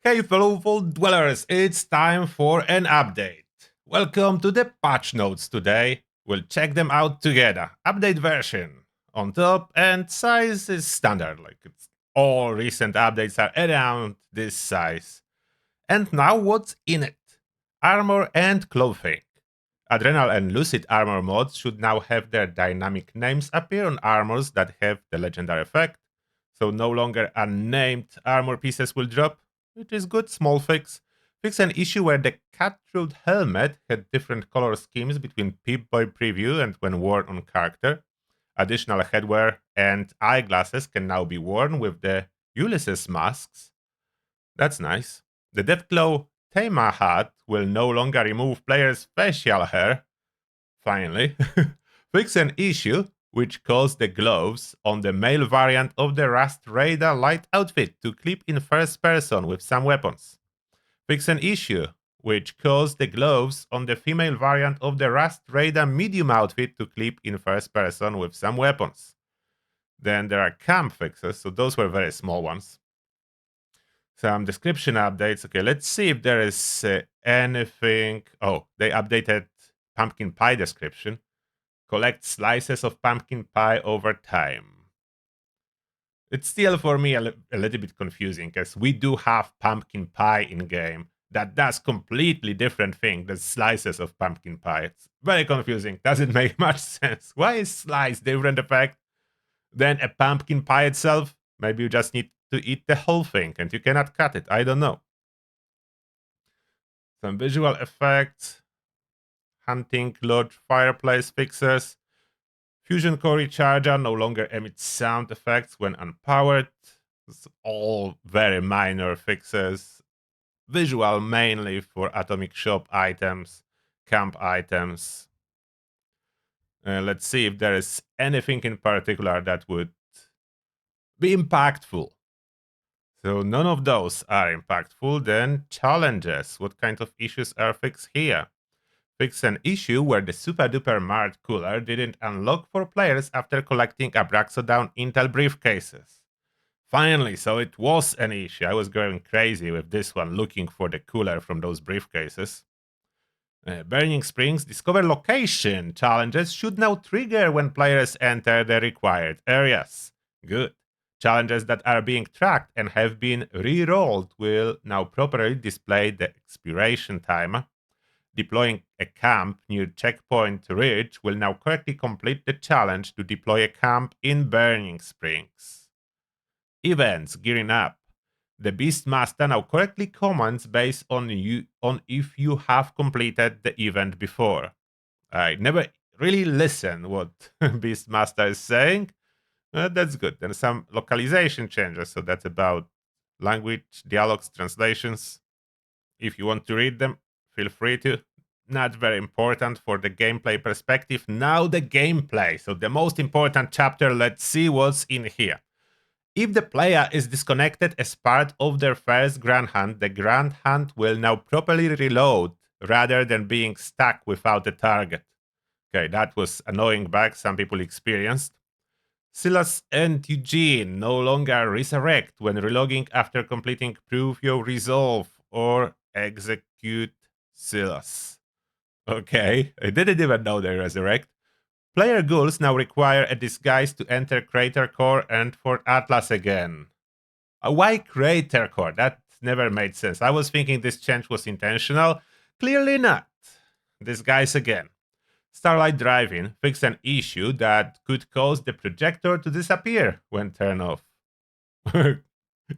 Hey fellow Vault Dwellers, it's time for an update. Welcome to the patch notes today. We'll check them out together. Update version on top and size is standard, all recent updates are around this size. And now what's in it? Armor and clothing. Adrenal and Lucid armor mods should now have their dynamic names appear on armors that have the legendary effect, so no longer unnamed armor pieces will drop, which is good, small fix. Fix an issue where the cut-throat helmet had different color schemes between Pip-Boy preview and when worn on character. Additional headwear and eyeglasses can now be worn with the Ulysses masks. That's nice. The Deathglow Thema hat will no longer remove players' facial hair. Finally, fix an issue which caused the gloves on the male variant of the Rust Raider light outfit to clip in first person with some weapons. Fix an issue which caused the gloves on the female variant of the Rust Raider medium outfit to clip in first person with some weapons. Then there are C.A.M.P fixes, so those were very small ones. Some description updates. Okay, let's see if there is anything. Oh, they updated pumpkin pie description. Collect slices of pumpkin pie over time. It's still for me a little bit confusing, because we do have pumpkin pie in game that does completely different thing than slices of pumpkin pie. It's very confusing. Doesn't make much sense. Why is slice different effect than a pumpkin pie itself? Maybe you just need to eat the whole thing and you cannot cut it. I don't know. Some visual effects. Hunting lodge fireplace fixes. Fusion core recharger no longer emits sound effects when unpowered. It's all very minor fixes. Visual mainly for Atomic Shop items, camp items. Let's see if there is anything in particular that would be impactful. So none of those are impactful. Then challenges. What kind of issues are fixed here? Fix an issue where the super duper mart cooler didn't unlock for players after collecting Abraxodown Intel briefcases. Finally, so it was an issue. I was going crazy with this one, looking for the cooler from those briefcases. Burning Springs Discover Location challenges should now trigger when players enter the required areas. Good. Challenges that are being tracked and have been re-rolled will now properly display the expiration timer. Deploying a camp near Checkpoint Ridge will now correctly complete the challenge to deploy a camp in Burning Springs. Events gearing up. The Beastmaster now correctly commands based on if you have completed the event before. I never really listen what Beastmaster is saying. That's good. Then some localization changes, so that's about language, dialogues, translations. If you want to read them, feel free to. Not very important for the gameplay perspective. Now the gameplay. So the most important chapter, let's see what's in here. If the player is disconnected as part of their first Grand Hunt, the Grand Hunt will now properly reload rather than being stuck without a target. Okay, that was annoying bug some people experienced. Silas and Eugene no longer resurrect when relogging after completing Prove Your Resolve or Execute Silas. Okay, I didn't even know they resurrect. Player ghouls now require a disguise to enter Crater Core and Fort Atlas again. Why Crater Core? That never made sense. I was thinking this change was intentional. Clearly not. Disguise again. Starlight Driving fixed an issue that could cause the projector to disappear when turned off.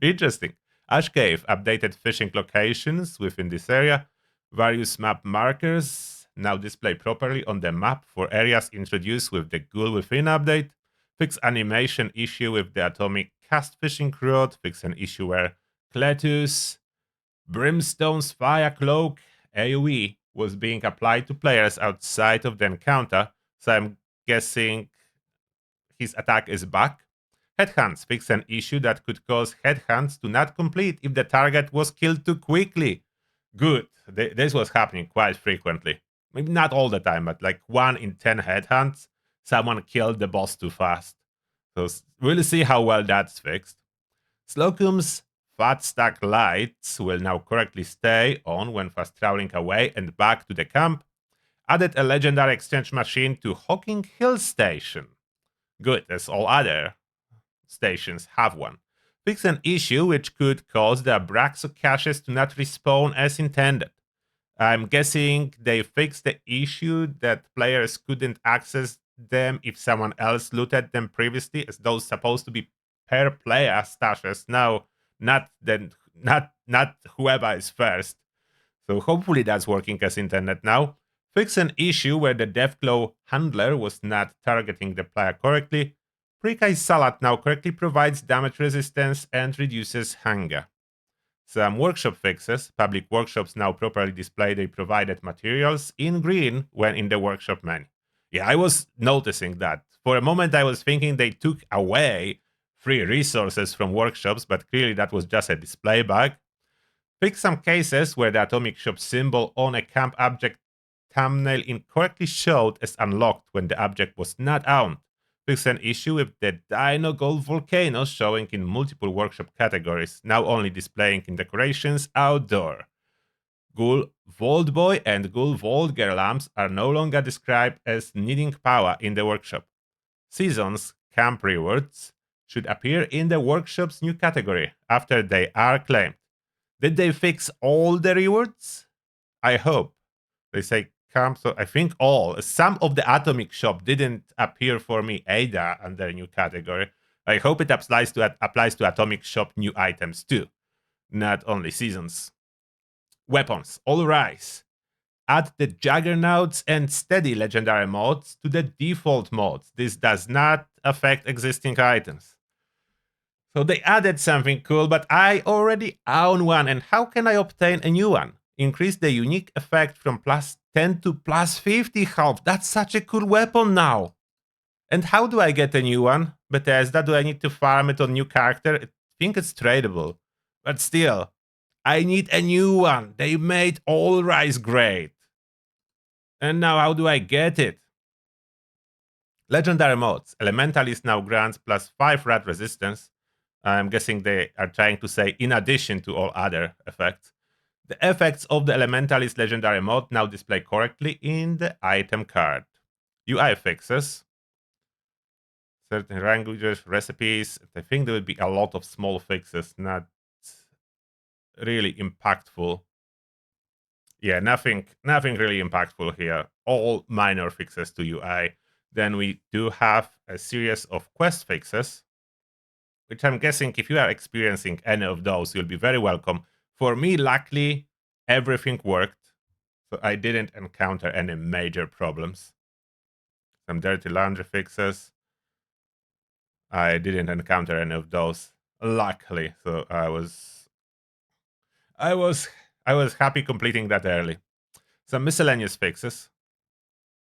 Interesting. Ash Cave updated fishing locations within this area. Various map markers now display properly on the map for areas introduced with the Ghoul Within update. Fix animation issue with the Atomic Cast Fishing Rod. Fix an issue where Cletus Brimstone's Fire Cloak AoE was being applied to players outside of the encounter, so I'm guessing his attack is back. Headhunts fix an issue that could cause headhunts to not complete if the target was killed too quickly. Good. This was happening quite frequently. Maybe not all the time, but like 1 in 10 headhunts, someone killed the boss too fast. So we'll see how well that's fixed. Slocum's Fat stack lights will now correctly stay on when fast traveling away and back to the camp. Added a legendary exchange machine to Hocking Hill Station. Good, as all other stations have one. Fix an issue which could cause the Abraxo caches to not respawn as intended. I'm guessing they fixed the issue that players couldn't access them if someone else looted them previously, as those supposed to be per player stashes. No, not whoever is first. So hopefully that's working as intended now. Fix an issue where the Deathclaw handler was not targeting the player correctly. Precise Salad now correctly provides damage resistance and reduces hunger. Some workshop fixes. Public workshops now properly display their provided materials in green when in the workshop menu. Yeah, I was noticing that. For a moment, I was thinking they took away free resources from workshops, but clearly that was just a display bug. Fix some cases where the Atomic Shop symbol on a camp object thumbnail incorrectly showed as unlocked when the object was not owned. Fix an issue with the Dino Gold volcanoes showing in multiple workshop categories, now only displaying in decorations outdoor. Ghoul Vault Boy and Ghoul Vault Girl lamps are no longer described as needing power in the workshop. Seasons camp rewards should appear in the workshop's new category after they are claimed. Did they fix all the rewards? I hope. They say camp, so I think all. Some of the Atomic Shop didn't appear for me either under new category. I hope it applies to Atomic Shop new items too, not only seasons. Weapons, all rise. Add the Juggernauts and Steady legendary modes to the default modes. This does not affect existing items. So they added something cool, but I already own one, and how can I obtain a new one? Increase the unique effect from plus 10 to plus 50 half. That's such a cool weapon now. And how do I get a new one? Bethesda, do I need to farm it on new character? I think it's tradable. But still, I need a new one. They made All Rise great. And now how do I get it? Legendary modes. Elementalist now grants plus 5 rat resistance. I'm guessing they are trying to say in addition to all other effects. The effects of the Elementalist legendary mode now display correctly in the item card. UI fixes. Certain languages, recipes. I think there will be a lot of small fixes, not really impactful. Yeah, nothing really impactful here. All minor fixes to UI. Then we do have a series of quest fixes, which I'm guessing if you are experiencing any of those, you'll be very welcome. For me, luckily, everything worked, so I didn't encounter any major problems. Some dirty laundry fixes. I didn't encounter any of those, luckily. So I was happy completing that early. Some miscellaneous fixes.